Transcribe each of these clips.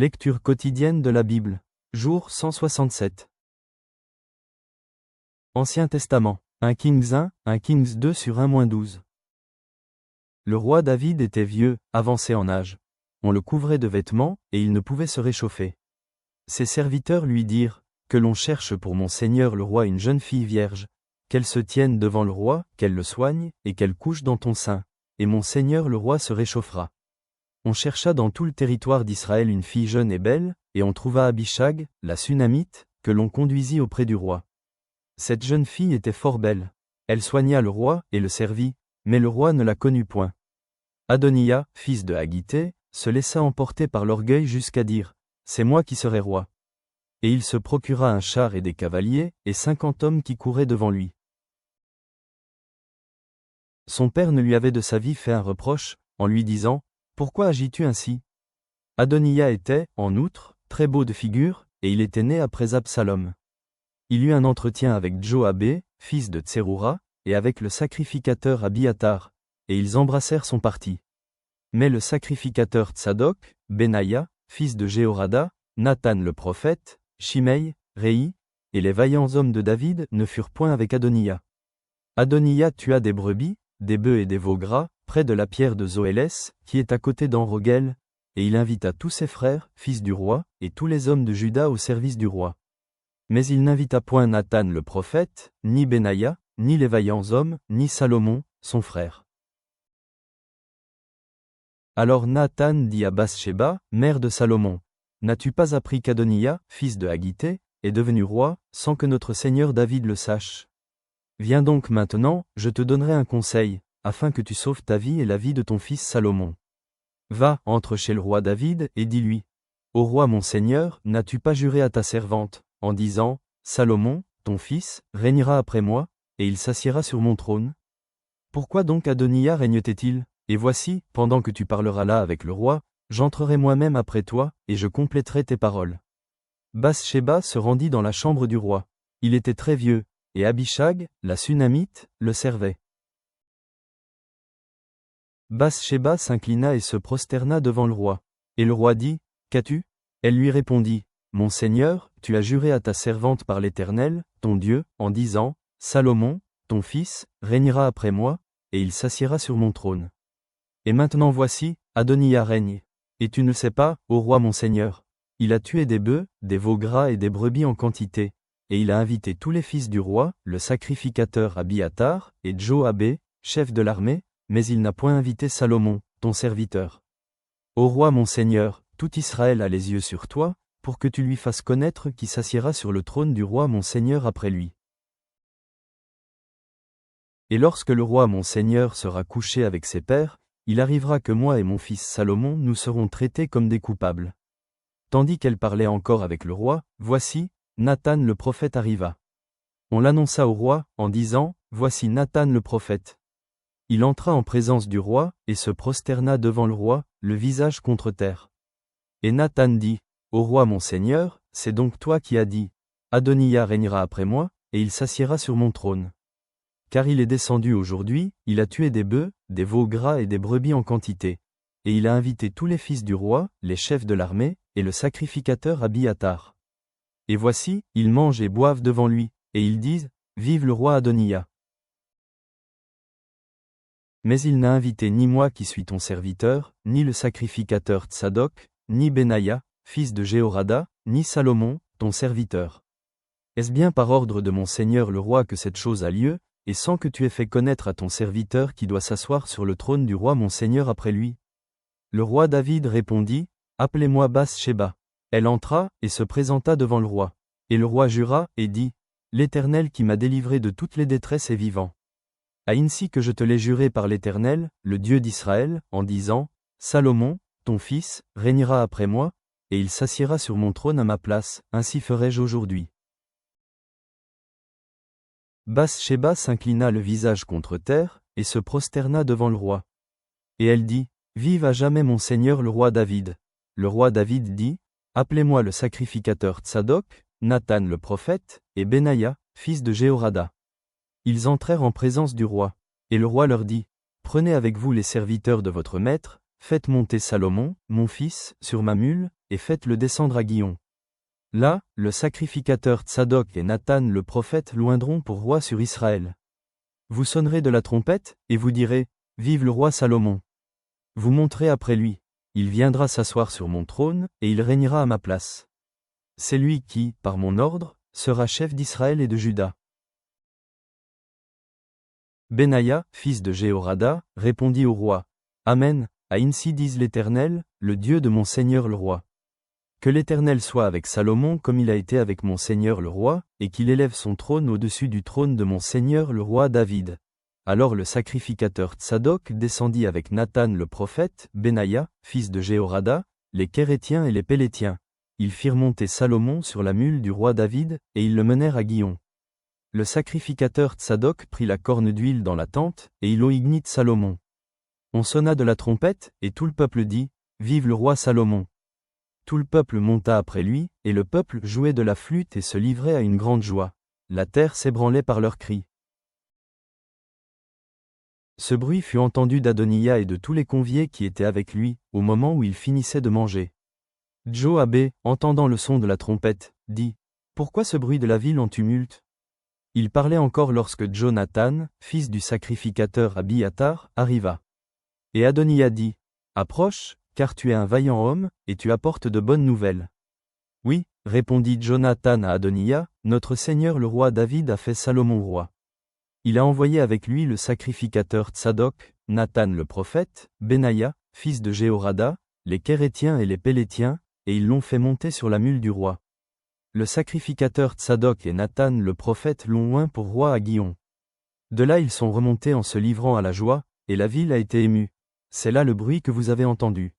Lecture quotidienne de la Bible. Jour 167. Ancien Testament. 1 Kings 1, 1 Kings 2 sur 1-12. Le roi David était vieux, avancé en âge. On le couvrait de vêtements, et il ne pouvait se réchauffer. Ses serviteurs lui dirent, « Que l'on cherche pour mon seigneur le roi une jeune fille vierge, qu'elle se tienne devant le roi, qu'elle le soigne, et qu'elle couche dans ton sein, et mon seigneur le roi se réchauffera. » On chercha dans tout le territoire d'Israël une fille jeune et belle, et on trouva Abishag, la Sunamite, que l'on conduisit auprès du roi. Cette jeune fille était fort belle. Elle soigna le roi et le servit, mais le roi ne la connut point. Adoniya, fils de Haggité, se laissa emporter par l'orgueil jusqu'à dire « C'est moi qui serai roi ». Et il se procura un char et des cavaliers, et 50 hommes qui couraient devant lui. Son père ne lui avait de sa vie fait un reproche, en lui disant « Pourquoi agis-tu ainsi ?» Adoniya était, en outre, très beau de figure, et il était né après Absalom. Il eut un entretien avec Joabé, fils de Tseroura, et avec le sacrificateur Abiatar, et ils embrassèrent son parti. Mais le sacrificateur Tsadok, Benaïa, fils de Jéhorada, Nathan le prophète, Shimei, Réi, et les vaillants hommes de David ne furent point avec Adoniya. Adoniya tua des brebis, des bœufs et des veaux gras, près de la pierre de Zoélès, qui est à côté d'En-Rogel, et il invita tous ses frères, fils du roi, et tous les hommes de Juda au service du roi. Mais il n'invita point Nathan le prophète, ni Benaïa, ni les vaillants hommes, ni Salomon, son frère. Alors Nathan dit à Bathsheba, mère de Salomon, « N'as-tu pas appris qu'Adoniya, fils de Haggité, est devenu roi, sans que notre seigneur David le sache? Viens donc maintenant, je te donnerai un conseil, afin que tu sauves ta vie et la vie de ton fils Salomon. Va, entre chez le roi David, et dis-lui, « Ô roi mon seigneur, n'as-tu pas juré à ta servante, en disant, Salomon, ton fils, régnera après moi, et il s'assiera sur mon trône? Pourquoi donc Adoniya règne-t-il? Et voici, pendant que tu parleras là avec le roi, j'entrerai moi-même après toi, et je compléterai tes paroles. » Bathsheba se rendit dans la chambre du roi. Il était très vieux, et Abishag, la Sunamite, le servait. Bathsheba s'inclina et se prosterna devant le roi. Et le roi dit, « Qu'as-tu » Elle lui répondit, « Mon seigneur, tu as juré à ta servante par l'Éternel, ton Dieu, en disant, Salomon, ton fils, régnera après moi, et il s'assiera sur mon trône. Et maintenant voici, Adoniya règne. Et tu ne sais pas, ô roi mon seigneur, il a tué des bœufs, des veaux gras et des brebis en quantité, et il a invité tous les fils du roi, le sacrificateur Abiatar, et Joabé, chef de l'armée, mais il n'a point invité Salomon, ton serviteur. Ô roi mon seigneur, tout Israël a les yeux sur toi, pour que tu lui fasses connaître qui s'assiera sur le trône du roi mon seigneur après lui. Et lorsque le roi mon seigneur sera couché avec ses pères, il arrivera que moi et mon fils Salomon nous serons traités comme des coupables. » Tandis qu'elle parlait encore avec le roi, voici, Nathan le prophète arriva. On l'annonça au roi, en disant, « Voici Nathan le prophète. » Il entra en présence du roi, et se prosterna devant le roi, le visage contre terre. Et Nathan dit, « Ô roi mon seigneur, c'est donc toi qui as dit, Adoniya régnera après moi, et il s'assiera sur mon trône. Car il est descendu aujourd'hui, il a tué des bœufs, des veaux gras et des brebis en quantité. Et il a invité tous les fils du roi, les chefs de l'armée, et le sacrificateur Abiatar. Et voici, ils mangent et boivent devant lui, et ils disent, Vive le roi Adoniya. Mais il n'a invité ni moi qui suis ton serviteur, ni le sacrificateur Tsadok, ni Benaïa, fils de Jéhorada, ni Salomon, ton serviteur. Est-ce bien par ordre de mon seigneur le roi que cette chose a lieu, et sans que tu aies fait connaître à ton serviteur qui doit s'asseoir sur le trône du roi mon seigneur après lui? Le roi David répondit, Appelez-moi Bathsheba. Elle entra, et se présenta devant le roi. Et le roi jura, et dit, L'Éternel qui m'a délivré de toutes les détresses est vivant. Ainsi que je te l'ai juré par l'Éternel, le Dieu d'Israël, en disant, Salomon, ton fils, régnera après moi, et il s'assiera sur mon trône à ma place, ainsi ferai-je aujourd'hui. Bathsheba s'inclina le visage contre terre, et se prosterna devant le roi. Et elle dit, Vive à jamais mon seigneur le roi David. Le roi David dit, Appelez-moi le sacrificateur Tsadok, Nathan le prophète, et Benaïa, fils de Jéhorada. Ils entrèrent en présence du roi. Et le roi leur dit, Prenez avec vous les serviteurs de votre maître, faites monter Salomon, mon fils, sur ma mule, et faites-le descendre à Guion. Là, le sacrificateur Tsadok et Nathan le prophète loindront pour roi sur Israël. Vous sonnerez de la trompette, et vous direz, Vive le roi Salomon. Vous monterez après lui. Il viendra s'asseoir sur mon trône, et il régnera à ma place. C'est lui qui, par mon ordre, sera chef d'Israël et de Juda. Benaïa, fils de Jéhorada, répondit au roi. Amen, ainsi dise l'Éternel, le Dieu de mon Seigneur le roi. Que l'Éternel soit avec Salomon comme il a été avec mon Seigneur le roi, et qu'il élève son trône au-dessus du trône de mon Seigneur le roi David. Alors le sacrificateur Tsadok descendit avec Nathan le prophète, Benaïa, fils de Jéhorada, les Kérétiens et les Pélétiens. Ils firent monter Salomon sur la mule du roi David, et ils le menèrent à Guion. Le sacrificateur Tsadok prit la corne d'huile dans la tente, et il oignit Salomon. On sonna de la trompette, et tout le peuple dit, Vive le roi Salomon. Tout le peuple monta après lui, et le peuple jouait de la flûte et se livrait à une grande joie. La terre s'ébranlait par leurs cris. Ce bruit fut entendu d'Adoniya et de tous les conviés qui étaient avec lui, au moment où il finissait de manger. Joab, entendant le son de la trompette, dit, Pourquoi ce bruit de la ville en tumulte? Il parlait encore lorsque Jonathan, fils du sacrificateur Abiathar, arriva. Et Adoniya dit, Approche, car tu es un vaillant homme, et tu apportes de bonnes nouvelles. Oui, répondit Jonathan à Adoniya, notre Seigneur le roi David a fait Salomon roi. Il a envoyé avec lui le sacrificateur Tsadok, Nathan le prophète, Benaïa, fils de Jéhorada, les Kérétiens et les Pélétiens, et ils l'ont fait monter sur la mule du roi. Le sacrificateur Tsadok et Nathan le prophète l'ont oint pour roi à Guion. De là ils sont remontés en se livrant à la joie, et la ville a été émue. C'est là le bruit que vous avez entendu.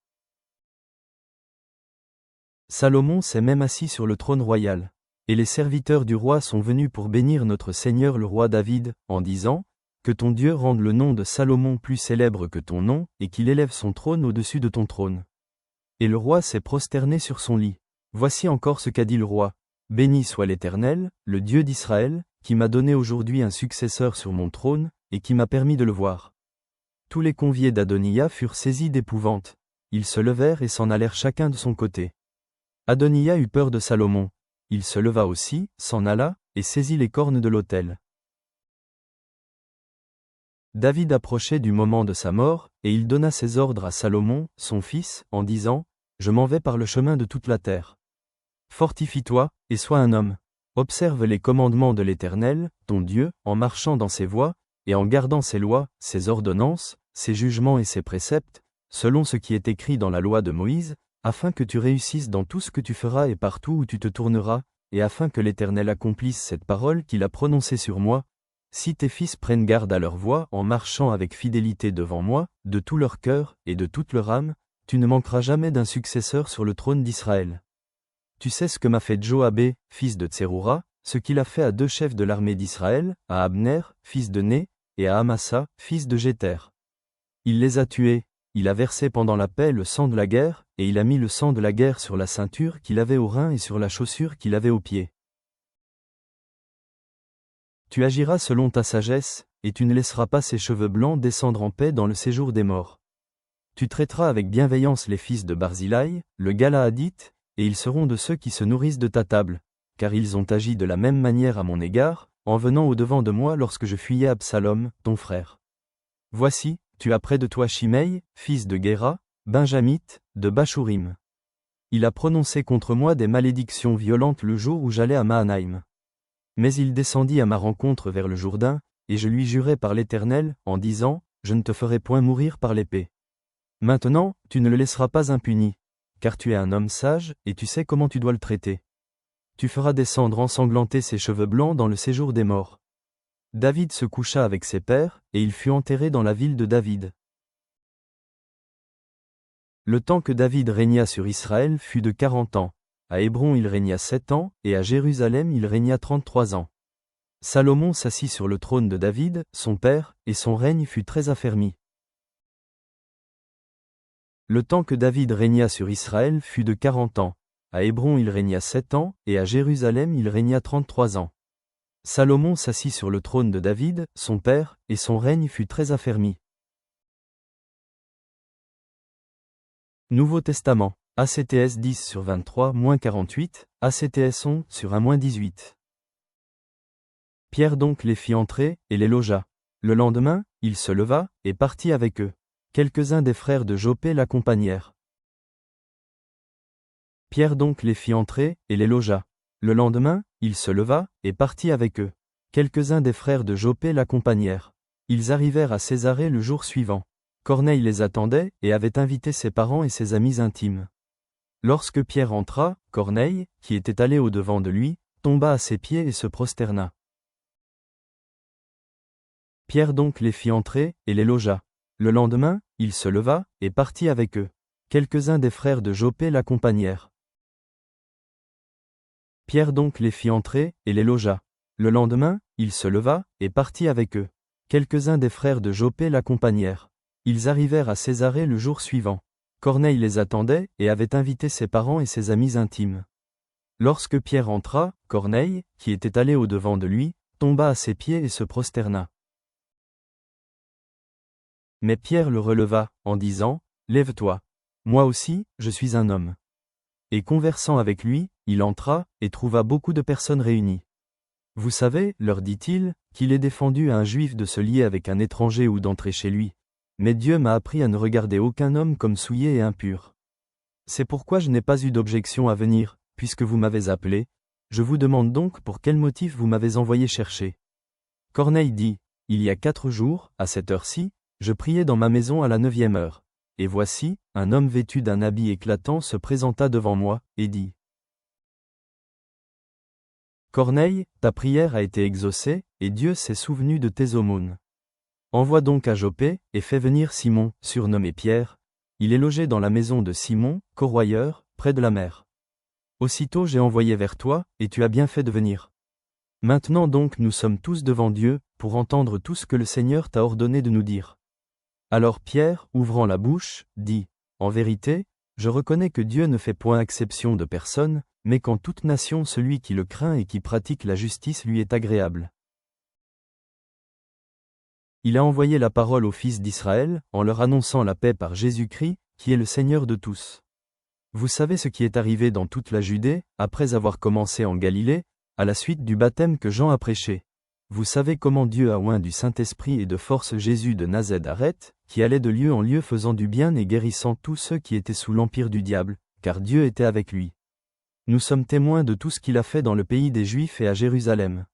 Salomon s'est même assis sur le trône royal. Et les serviteurs du roi sont venus pour bénir notre Seigneur le roi David, en disant, Que ton Dieu rende le nom de Salomon plus célèbre que ton nom, et qu'il élève son trône au-dessus de ton trône. Et le roi s'est prosterné sur son lit. Voici encore ce qu'a dit le roi. Béni soit l'Éternel, le Dieu d'Israël, qui m'a donné aujourd'hui un successeur sur mon trône, et qui m'a permis de le voir. Tous les conviés d'Adoniya furent saisis d'épouvante. Ils se levèrent et s'en allèrent chacun de son côté. Adoniya eut peur de Salomon. Il se leva aussi, s'en alla, et saisit les cornes de l'autel. David approchait du moment de sa mort, et il donna ses ordres à Salomon, son fils, en disant, Je m'en vais par le chemin de toute la terre. Fortifie-toi, et sois un homme. Observe les commandements de l'Éternel, ton Dieu, en marchant dans ses voies, et en gardant ses lois, ses ordonnances, ses jugements et ses préceptes, selon ce qui est écrit dans la loi de Moïse, afin que tu réussisses dans tout ce que tu feras et partout où tu te tourneras, et afin que l'Éternel accomplisse cette parole qu'il a prononcée sur moi, si tes fils prennent garde à leur voie en marchant avec fidélité devant moi, de tout leur cœur et de toute leur âme, tu ne manqueras jamais d'un successeur sur le trône d'Israël. Tu sais ce que m'a fait Joab, fils de Tseroura, ce qu'il a fait à 2 chefs de l'armée d'Israël, à Abner, fils de Né, et à Amasa, fils de Jéter. Il les a tués. Il a versé pendant la paix le sang de la guerre, et il a mis le sang de la guerre sur la ceinture qu'il avait au rein et sur la chaussure qu'il avait au pied. Tu agiras selon ta sagesse, et tu ne laisseras pas ses cheveux blancs descendre en paix dans le séjour des morts. Tu traiteras avec bienveillance les fils de Barzilai, le Galaadite, et ils seront de ceux qui se nourrissent de ta table, car ils ont agi de la même manière à mon égard, en venant au-devant de moi lorsque je fuyais Absalom, ton frère. Voici, tu as près de toi Shimei, fils de Guéra, benjamite, de Bachurim. Il a prononcé contre moi des malédictions violentes le jour où j'allais à Mahanaïm. Mais il descendit à ma rencontre vers le Jourdain, et je lui jurai par l'Éternel, en disant, Je ne te ferai point mourir par l'épée. Maintenant, tu ne le laisseras pas impuni, car tu es un homme sage, et tu sais comment tu dois le traiter. Tu feras descendre ensanglantés ses cheveux blancs dans le séjour des morts. David se coucha avec ses pères, et il fut enterré dans la ville de David. Le temps que David régna sur Israël fut de 40 ans. À Hébron il régna 7 ans, et à Jérusalem il régna 33 ans. Salomon s'assit sur le trône de David, son père, et son règne fut très affermi. Le temps que David régna sur Israël fut de 40 ans. À Hébron il régna 7 ans, et à Jérusalem il régna 33 ans. Salomon s'assit sur le trône de David, son père, et son règne fut très affermi. Nouveau Testament. ACTS 10/23-48, ACTS 11/1-18. Pierre donc les fit entrer, et les logea. Le lendemain, il se leva, et partit avec eux. Quelques-uns des frères de Joppé l'accompagnèrent. Pierre donc les fit entrer, et les logea. Le lendemain, il se leva, et partit avec eux. Quelques-uns des frères de Joppé l'accompagnèrent. Ils arrivèrent à Césarée le jour suivant. Corneille les attendait, et avait invité ses parents et ses amis intimes. Lorsque Pierre entra, Corneille, qui était allé au-devant de lui, tomba à ses pieds et se prosterna. Pierre donc les fit entrer, et les logea. Le lendemain, il se leva, et partit avec eux. Quelques-uns des frères de Joppé l'accompagnèrent. Pierre donc les fit entrer, et les logea. Le lendemain, il se leva, et partit avec eux. Quelques-uns des frères de Joppé l'accompagnèrent. Ils arrivèrent à Césarée le jour suivant. Corneille les attendait, et avait invité ses parents et ses amis intimes. Lorsque Pierre entra, Corneille, qui était allé au-devant de lui, tomba à ses pieds et se prosterna. Mais Pierre le releva, en disant, « Lève-toi. Moi aussi, je suis un homme. » Et conversant avec lui, il entra, et trouva beaucoup de personnes réunies. « Vous savez, leur dit-il, qu'il est défendu à un juif de se lier avec un étranger ou d'entrer chez lui. Mais Dieu m'a appris à ne regarder aucun homme comme souillé et impur. C'est pourquoi je n'ai pas eu d'objection à venir, puisque vous m'avez appelé. Je vous demande donc pour quel motif vous m'avez envoyé chercher. » Corneille dit, « Il y a 4 jours, à cette heure-ci, je priais dans ma maison à la 9e heure. Et voici, un homme vêtu d'un habit éclatant se présenta devant moi, et dit, « Corneille, ta prière a été exaucée, et Dieu s'est souvenu de tes aumônes. Envoie donc à Joppé, et fais venir Simon, surnommé Pierre. Il est logé dans la maison de Simon, corroyeur, près de la mer. Aussitôt j'ai envoyé vers toi, et tu as bien fait de venir. Maintenant donc nous sommes tous devant Dieu, pour entendre tout ce que le Seigneur t'a ordonné de nous dire. » Alors Pierre, ouvrant la bouche, dit, « En vérité, je reconnais que Dieu ne fait point exception de personne, mais qu'en toute nation celui qui le craint et qui pratique la justice lui est agréable. » Il a envoyé la parole aux fils d'Israël, en leur annonçant la paix par Jésus-Christ, qui est le Seigneur de tous. Vous savez ce qui est arrivé dans toute la Judée, après avoir commencé en Galilée, à la suite du baptême que Jean a prêché. Vous savez comment Dieu a oint du Saint-Esprit et de force Jésus de Nazareth, qui allait de lieu en lieu faisant du bien et guérissant tous ceux qui étaient sous l'empire du diable, car Dieu était avec lui. Nous sommes témoins de tout ce qu'il a fait dans le pays des Juifs et à Jérusalem.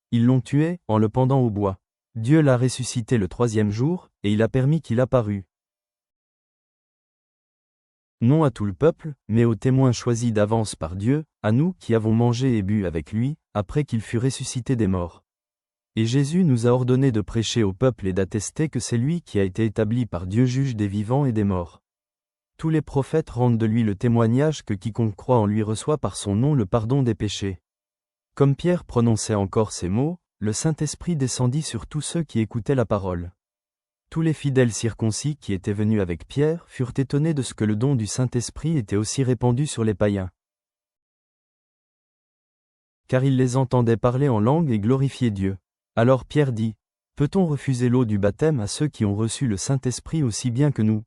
Ils l'ont tué, en le pendant au bois. Dieu l'a ressuscité le 3e jour, et il a permis qu'il apparût. Non à tout le peuple, mais aux témoins choisis d'avance par Dieu, à nous qui avons mangé et bu avec lui, après qu'il fut ressuscité des morts. Et Jésus nous a ordonné de prêcher au peuple et d'attester que c'est lui qui a été établi par Dieu juge des vivants et des morts. Tous les prophètes rendent de lui le témoignage que quiconque croit en lui reçoit par son nom le pardon des péchés. Comme Pierre prononçait encore ces mots, le Saint-Esprit descendit sur tous ceux qui écoutaient la parole. Tous les fidèles circoncis qui étaient venus avec Pierre furent étonnés de ce que le don du Saint-Esprit était aussi répandu sur les païens. Car ils les entendaient parler en langue et glorifier Dieu. Alors Pierre dit, « Peut-on refuser l'eau du baptême à ceux qui ont reçu le Saint-Esprit aussi bien que nous ?»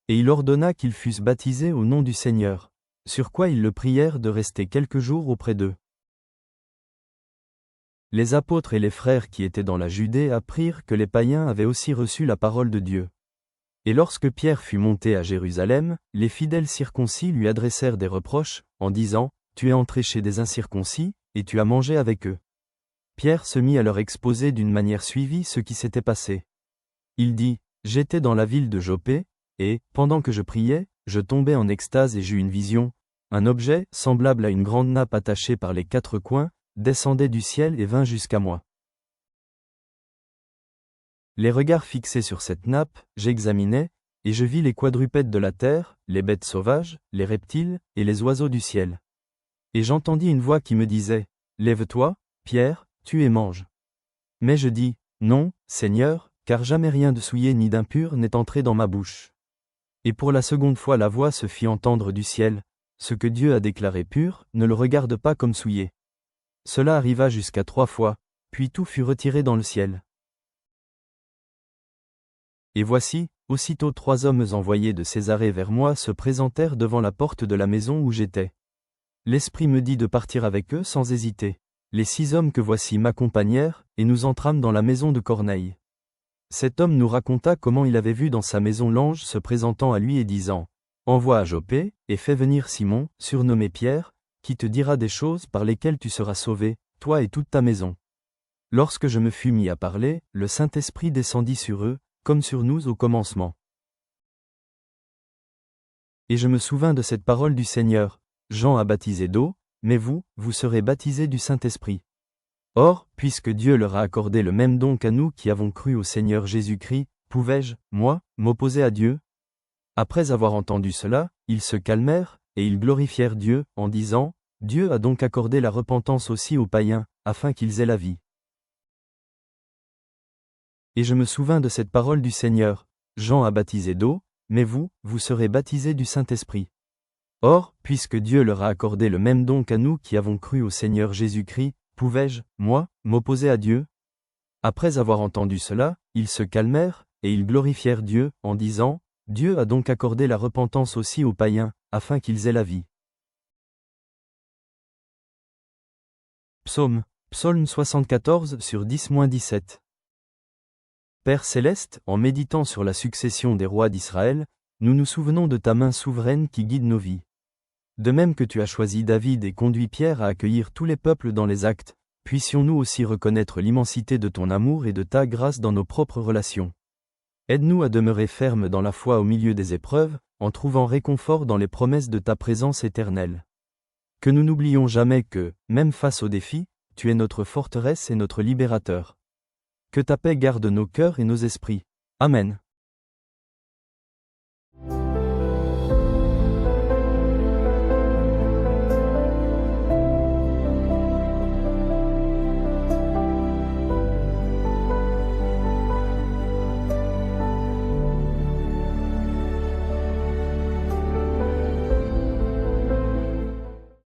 Et il ordonna qu'ils fussent baptisés au nom du Seigneur, sur quoi ils le prièrent de rester quelques jours auprès d'eux. Les apôtres et les frères qui étaient dans la Judée apprirent que les païens avaient aussi reçu la parole de Dieu. Et lorsque Pierre fut monté à Jérusalem, les fidèles circoncis lui adressèrent des reproches, en disant, « Tu es entré chez des incirconcis, et tu as mangé avec eux. » Pierre se mit à leur exposer d'une manière suivie ce qui s'était passé. Il dit, « J'étais dans la ville de Joppé, et, pendant que je priais, je tombai en extase et j'eus une vision. Un objet, semblable à une grande nappe attachée par les 4 coins, descendait du ciel et vint jusqu'à moi. Les regards fixés sur cette nappe, j'examinais, et je vis les quadrupèdes de la terre, les bêtes sauvages, les reptiles, et les oiseaux du ciel. Et j'entendis une voix qui me disait, « Lève-toi, Pierre, tue et mange. » Mais je dis, « Non, Seigneur, car jamais rien de souillé ni d'impur n'est entré dans ma bouche. » Et pour la seconde fois la voix se fit entendre du ciel, « Ce que Dieu a déclaré pur, ne le regarde pas comme souillé. » Cela arriva jusqu'à 3 fois, puis tout fut retiré dans le ciel. Et voici, aussitôt 3 hommes envoyés de Césarée vers moi se présentèrent devant la porte de la maison où j'étais. L'Esprit me dit de partir avec eux sans hésiter. Les 6 hommes que voici m'accompagnèrent, et nous entrâmes dans la maison de Corneille. Cet homme nous raconta comment il avait vu dans sa maison l'ange se présentant à lui et disant « Envoie à Joppé, et fais venir Simon, surnommé Pierre, qui te dira des choses par lesquelles tu seras sauvé, toi et toute ta maison. » Lorsque je me fus mis à parler, le Saint-Esprit descendit sur eux, comme sur nous au commencement. Et je me souvins de cette parole du Seigneur, Jean a baptisé d'eau, mais vous, vous serez baptisés du Saint-Esprit. Or, puisque Dieu leur a accordé le même don qu'à nous qui avons cru au Seigneur Jésus-Christ, pouvais-je, moi, m'opposer à Dieu? Après avoir entendu cela, ils se calmèrent, et ils glorifièrent Dieu, en disant, Dieu a donc accordé la repentance aussi aux païens, afin qu'ils aient la vie. Et je me souvins de cette parole du Seigneur, Jean a baptisé d'eau, mais vous, vous serez baptisés du Saint-Esprit. Or, puisque Dieu leur a accordé le même don qu'à nous qui avons cru au Seigneur Jésus-Christ, pouvais-je, moi, m'opposer à Dieu? Après avoir entendu cela, ils se calmèrent, et ils glorifièrent Dieu, en disant, Dieu a donc accordé la repentance aussi aux païens, afin qu'ils aient la vie. Psaume 74 sur 10-17. Père céleste, en méditant sur la succession des rois d'Israël, nous nous souvenons de ta main souveraine qui guide nos vies. De même que tu as choisi David et conduit Pierre à accueillir tous les peuples dans les actes, puissions-nous aussi reconnaître l'immensité de ton amour et de ta grâce dans nos propres relations. Aide-nous à demeurer fermes dans la foi au milieu des épreuves, en trouvant réconfort dans les promesses de ta présence éternelle. Que nous n'oublions jamais que, même face aux défis, tu es notre forteresse et notre libérateur. Que ta paix garde nos cœurs et nos esprits. Amen.